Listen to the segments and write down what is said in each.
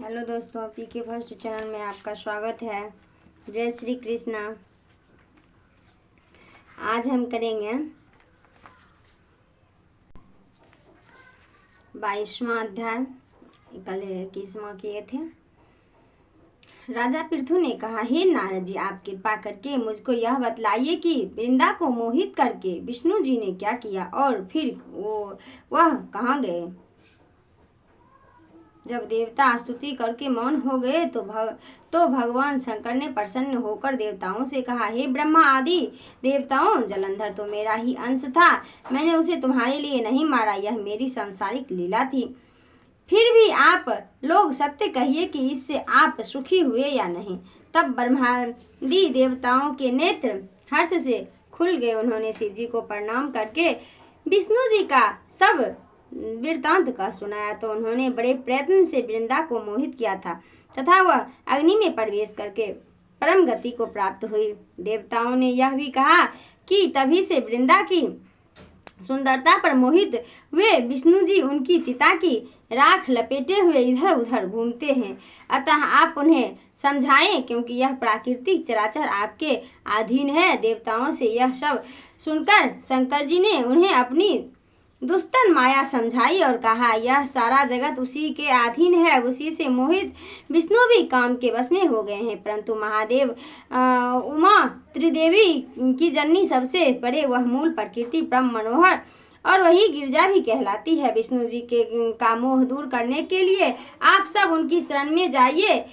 Hello दोस्तों, पीके first channel में आपका स्वागत है। जय श्री कृष्णा। आज हम करेंगे 22वां अध्याय। कल 21वां किए थे। राजा पृथु ने कहा, हे नारद जी, आप कृपा करके मुझको यह बतलाइए कि वृंदा को मोहित करके विष्णु जी ने क्या किया और फिर वह कहाँ गए। जब देवता स्तुति करके मौन हो गए तो भगवान शंकर ने प्रसन्न होकर देवताओं से कहा, हे ब्रह्मा आदि देवताओं, जलंधर तो मेरा ही अंश था। मैंने उसे तुम्हारे लिए नहीं मारा, यह मेरी सांसारिक लीला थी। फिर भी आप लोग सत्य कहिए कि इससे आप सुखी हुए या नहीं। तब ब्रह्मादि देवताओं के नेत्र हर्ष से खुल गए। उन्होंने शिव जी को प्रणाम करके विष्णु जी का सब वृत्तांत का सुनाया तो उन्होंने बड़े प्रयत्न से वृंदा को मोहित किया था तथा वह अग्नि में प्रवेश करके परम गति को प्राप्त हुई। देवताओं ने यह भी कहा कि तभी से वृंदा की सुंदरता पर मोहित हुए विष्णु जी उनकी चिता की राख लपेटे हुए इधर उधर घूमते हैं। अतः आप उन्हें समझाएं, क्योंकि यह प्राकृतिक चराचर आपके अधीन है। देवताओं से यह सब सुनकर शंकर जी ने उन्हें अपनी दुष्टन माया समझाई और कहा, यह सारा जगत उसी के अधीन है। उसी से मोहित विष्णु भी काम के वश में हो गए हैं। परंतु महादेव उमा त्रिदेवी की जननी सबसे बड़े वह मूल प्रकृति परम मनोहर और वही गिरजा भी कहलाती है। विष्णु जी के का मोह दूर करने के लिए आप सब उनकी शरण में जाइए।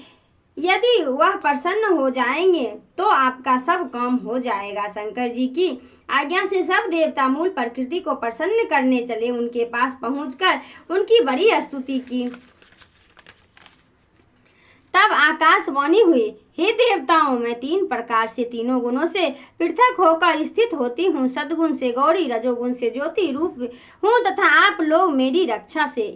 यदि वह प्रसन्न हो जाएंगे तो आपका सब काम हो जाएगा। शंकर जी की आज्ञा से सब देवता मूल प्रकृति को प्रसन्न करने चले। उनके पास पहुंचकर उनकी बड़ी स्तुति की। तब आकाशवाणी हुई, हे देवताओं, मैं 3 प्रकार से तीनों गुणों से पृथक होकर स्थित होती हूँ। सद्गुण से गौरी, रजोगुण से ज्योति रूप हूँ तथा आप लोग मेरी रक्षा से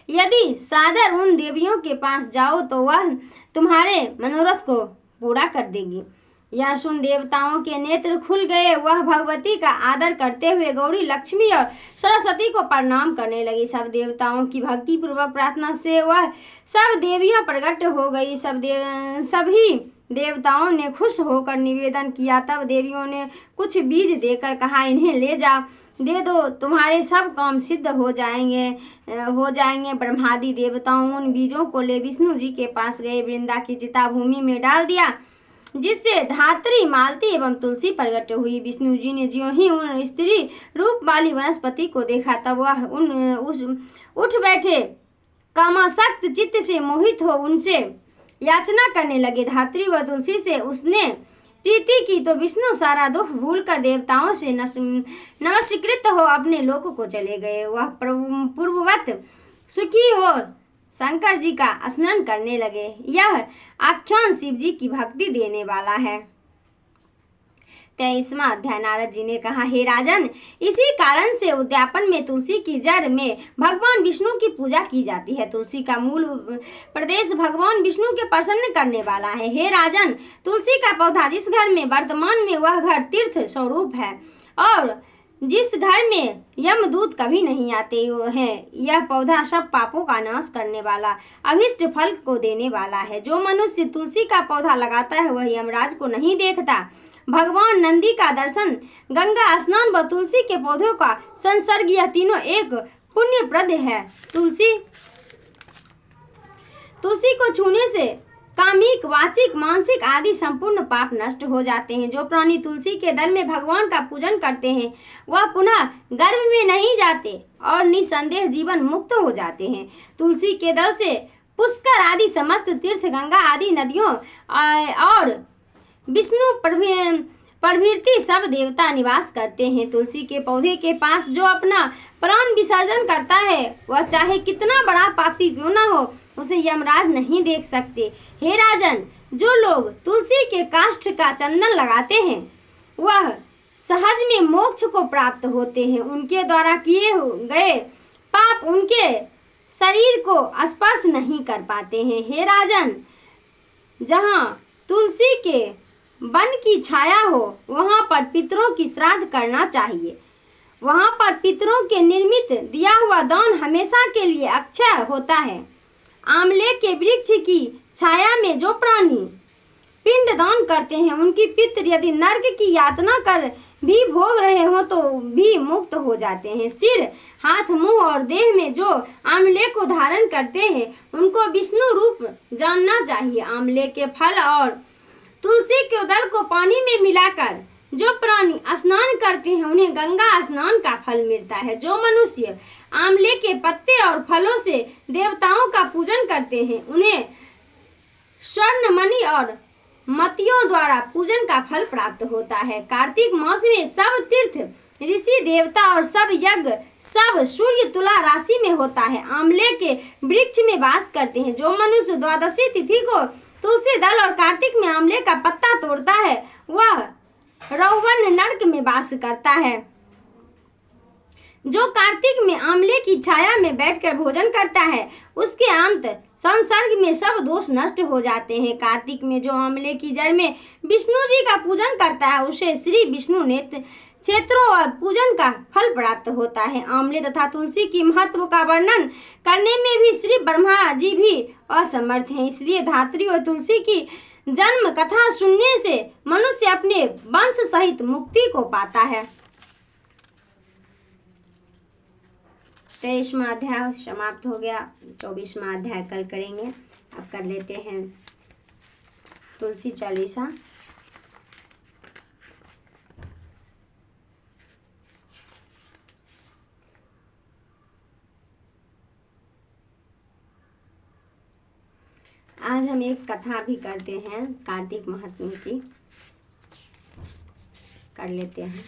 यदि सादर उन देवियों के पास जाओ तो वह तुम्हारे मनोरथ को पूरा कर देगी। यह सुन देवताओं के नेत्र खुल गए। वह भगवती का आदर करते हुए गौरी, लक्ष्मी और सरस्वती को प्रणाम करने लगी। सब देवताओं की भक्ति पूर्वक प्रार्थना से वह सब देवियां प्रकट हो गई। सभी देवताओं ने खुश होकर निवेदन किया। तब देवियों ने कुछ बीज देकर कहा, इन्हें ले जाओ, दे दो, तुम्हारे सब काम सिद्ध हो जाएंगे। ब्रह्मादि देवताओं उन बीजों को ले विष्णु जी के पास गए। वृंदा की चिता भूमि में डाल दिया, जिससे धात्री, मालती एवं तुलसी प्रकट हुई। विष्णु जी ने ज्यों ही उन स्त्री रूप वाली वनस्पति को देखा तब वह उठ बैठे। कामासक्त चित्त से मोहित हो उनसे याचना करने लगे। धात्री व तुलसी से उसने प्रीति की तो विष्णु सारा दुख भूलकर देवताओं से नमस्कृत हो अपने लोक को चले गए। वह पूर्ववत सुखी हो शंकर जी का स्मरण करने लगे। यह आख्यान शिव जी की भक्ति देने वाला है। 23वां अध्याय। नारद जी ने कहा, हे राजन, इसी कारण से उद्यापन में तुलसी की जड़ में भगवान विष्णु की पूजा की जाती है। तुलसी का मूल प्रदेश भगवान विष्णु के प्रसन्न करने वाला है। हे राजन, तुलसी का पौधा जिस घर में वर्तमान में वह घर तीर्थ स्वरूप है और जिस घर में यमदूत कभी नहीं आते हैं, यह पौधा सब पापों का नाश करने वाला, अभिष्ट फल को देने वाला है। जो मनुष्य तुलसी का पौधा लगाता है वह यमराज को नहीं देखता। भगवान नंदी का दर्शन, गंगा स्नान व तुलसी के पौधों का संसर्ग, यह तीनों एक पुण्यप्रद है। तुलसी को छूने से कामिक, वाचिक, मानसिक आदि संपूर्ण पाप नष्ट हो जाते हैं। जो प्राणी तुलसी के दल में भगवान का पूजन करते हैं वह पुनः गर्भ में नहीं जाते और निसंदेह जीवन मुक्त हो जाते हैं। तुलसी के दल से पुष्कर आदि समस्त तीर्थ, गंगा आदि नदियों और विष्णु प्रभृति सब देवता निवास करते हैं। तुलसी के पौधे के पास जो अपना प्राण विसर्जन करता है वह चाहे कितना बड़ा पापी क्यों न हो, उसे यमराज नहीं देख सकते। हे राजन, जो लोग तुलसी के काष्ठ का चंदन लगाते हैं वह सहज में मोक्ष को प्राप्त होते हैं। उनके द्वारा किए गए पाप उनके शरीर को स्पर्श नहीं कर पाते हैं। हे राजन, जहाँ तुलसी के वन की छाया हो वहाँ पर पितरों की श्राद्ध करना चाहिए। वहाँ पर पितरों के निर्मित दिया हुआ दान हमेशा के लिए अक्षय होता है। आमले के वृक्ष की छाया में जो प्राणी पिंडदान करते हैं, उनकी पितृ यदि नर्क की यातना कर भी भोग रहे हो तो भी मुक्त हो जाते हैं। सिर, हाथ, मुंह और देह में जो आमले को धारण करते हैं उनको विष्णु रूप जानना चाहिए। आमले के फल और तुलसी के दल को पानी में मिलाकर जो प्राणी स्नान करते हैं उन्हें गंगा स्नान का फल मिलता है। जो मनुष्य आमले के पत्ते और फलों से देवताओं का पूजन करते हैं उन्हें स्वर्ण, मणि और मतियों द्वारा पूजन का फल प्राप्त होता है। कार्तिक मास में सब तीर्थ, ऋषि, देवता और सब यज्ञ, सब सूर्य तुला राशि में होता है। आमले के वृक्ष में वास करते हैं। जो मनुष्य द्वादशी तिथि को तुलसी दल और कार्तिक में आमले का पत्ता तोड़ता है वह रौवन नरक में वास करता है। जो कार्तिक में आमले की छाया में बैठकर भोजन करता है उसके अंत संसर्ग में सब दोष नष्ट हो जाते हैं। कार्तिक में जो आमले की जड़ में विष्णु जी का पूजन करता है उसे श्री विष्णु नेत्र क्षेत्रों और पूजन का फल प्राप्त होता है। आमले तथा तुलसी की महत्व का वर्णन करने में भी श्री ब्रह्मा जी भी असमर्थ हैं। इसलिए धात्री और तुलसी की जन्म कथा सुनने से मनुष्य अपने वंश सहित मुक्ति को पाता है। 23वां अध्याय समाप्त हो गया। 24वां अध्याय कल करेंगे। अब कर लेते हैं तुलसी चालीसा। आज हम एक कथा भी करते हैं कार्तिक महात्म्य की, कर लेते हैं।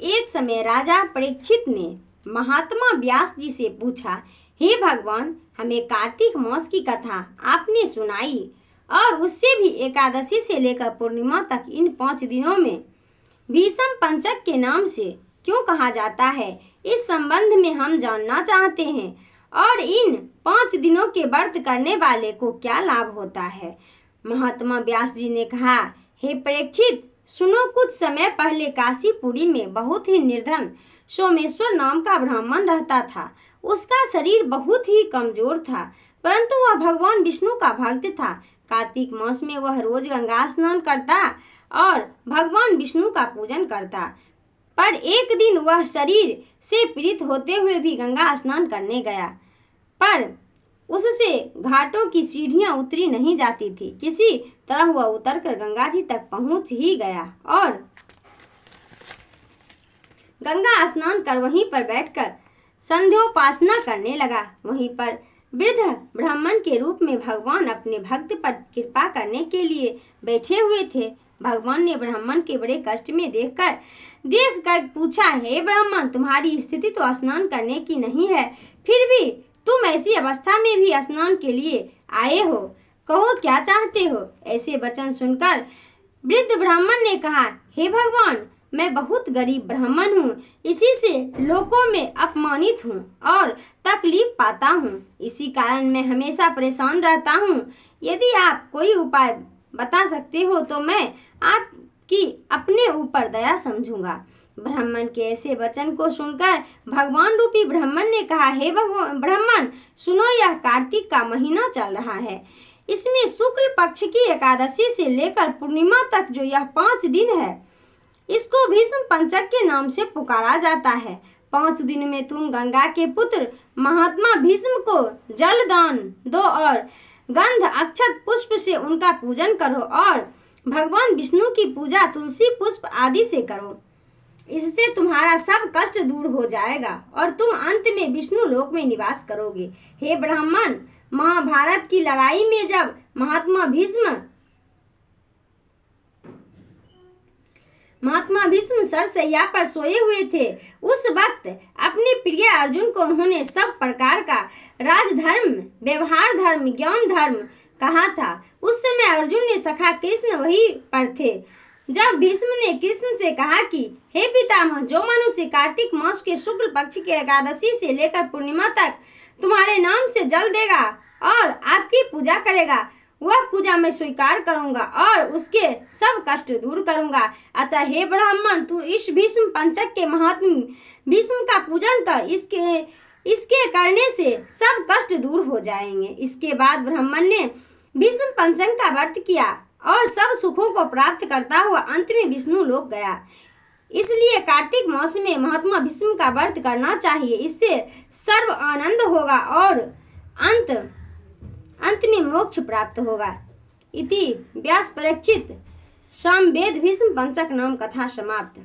एक समय राजा परीक्षित ने महात्मा व्यास जी से पूछा, हे भगवान, हमें कार्तिक मास की कथा आपने सुनाई और उससे भी एकादशी से लेकर पूर्णिमा तक इन 5 दिनों में भीषम पंचक के नाम से क्यों कहा जाता है, इस संबंध में हम जानना चाहते हैं और इन 5 दिनों के व्रत करने वाले को क्या लाभ होता है। महात्मा व्यास जी ने कहा, हे परीक्षित, सुनो, कुछ समय पहले काशीपुरी में बहुत ही निर्धन सोमेश्वर नाम का ब्राह्मण रहता था। उसका शरीर बहुत ही कमजोर था परंतु वह भगवान विष्णु का भक्त था। कार्तिक मास में वह रोज गंगा स्नान करता और भगवान विष्णु का पूजन करता, पर एक दिन वह शरीर से पीड़ित होते हुए भी गंगा स्नान करने गया, पर उससे घाटों की सीढ़ियां उतरी नहीं जाती थी। किसी तरह वह उतरकर गंगा जी तक पहुंच ही गया और गंगा स्नान कर वहीं पर बैठकर संध्योपासना करने लगा। वहीं पर वृद्ध ब्राह्मण के रूप में भगवान अपने भक्त पर कृपा करने के लिए बैठे हुए थे। भगवान ने ब्राह्मण के बड़े कष्ट में देखकर पूछा, हे ब्राह्मण, तुम्हारी स्थिति तो स्नान करने की नहीं है, फिर भी तुम ऐसी अवस्था में भी स्नान के लिए आए हो, कहो क्या चाहते हो। ऐसे वचन सुनकर वृद्ध ब्राह्मण ने कहा, हे भगवान, मैं बहुत गरीब ब्राह्मण हूँ, इसी से लोगों में अपमानित हूँ और तकलीफ पाता हूँ, इसी कारण मैं हमेशा परेशान रहता हूँ। यदि आप कोई उपाय बता सकते हो तो मैं आपकी अपने ऊपर दया समझूंगा। ब्राह्मण के ऐसे वचन को सुनकर भगवान रूपी ब्राह्मण ने कहा, हे भगवान ब्राह्मण, सुनो, यह कार्तिक का महीना चल रहा है। इसमें शुक्ल पक्ष की एकादशी से लेकर पूर्णिमा तक जो यह 5 दिन है इसको भीष्म पंचक के नाम से पुकारा जाता है। 5 दिन में तुम गंगा के पुत्र महात्मा भीष्म को जल दान दो और गंध अक्षत पुष्प से उनका पूजन करो और भगवान विष्णु की पूजा तुलसी पुष्प आदि से करो। इससे तुम्हारा सब कष्ट दूर हो जाएगा और तुम अंत में विष्णु लोक में निवास करोगे। हे ब्राह्मण, महाभारत की लड़ाई में जब महात्मा भीष्म सरसैया पर सोए हुए थे, उस वक्त अपने प्रिय अर्जुन को उन्होंने सब प्रकार का राजधर्म, व्यवहार धर्म, ज्ञान धर्म कहा था। उस समय अर्जुन ने सखा कृष्ण वहीं पर थे। जब भीष्म ने कृष्ण से कहा कि हे पितामह, जो मनुष्य कार्तिक मास के शुक्ल पक्ष की एकादशी से लेकर पूर्णिमा तक तुम्हारे नाम से जल देगा और आपकी पूजा करेगा, वह पूजा मैं स्वीकार करूंगा और उसके सब कष्ट दूर करूंगा। अतः हे ब्राह्मण, तू इस भीष्म पंचक के महात्मा भीष्म का पूजन कर, इसके करने से सब कष्ट दूर हो जाएंगे। इसके बाद ब्राह्मण ने भीष्म पंचक का व्रत किया और सब सुखों को प्राप्त करता हुआ अंत में विष्णु लोक गया। इसलिए कार्तिक मास में महात्मा भीष्म का व्रत करना चाहिए। इससे सर्व आनंद होगा और अंत में मोक्ष प्राप्त होगा। इति व्यास परीक्षित सामवेद भीष्म पंचक नाम कथा समाप्त।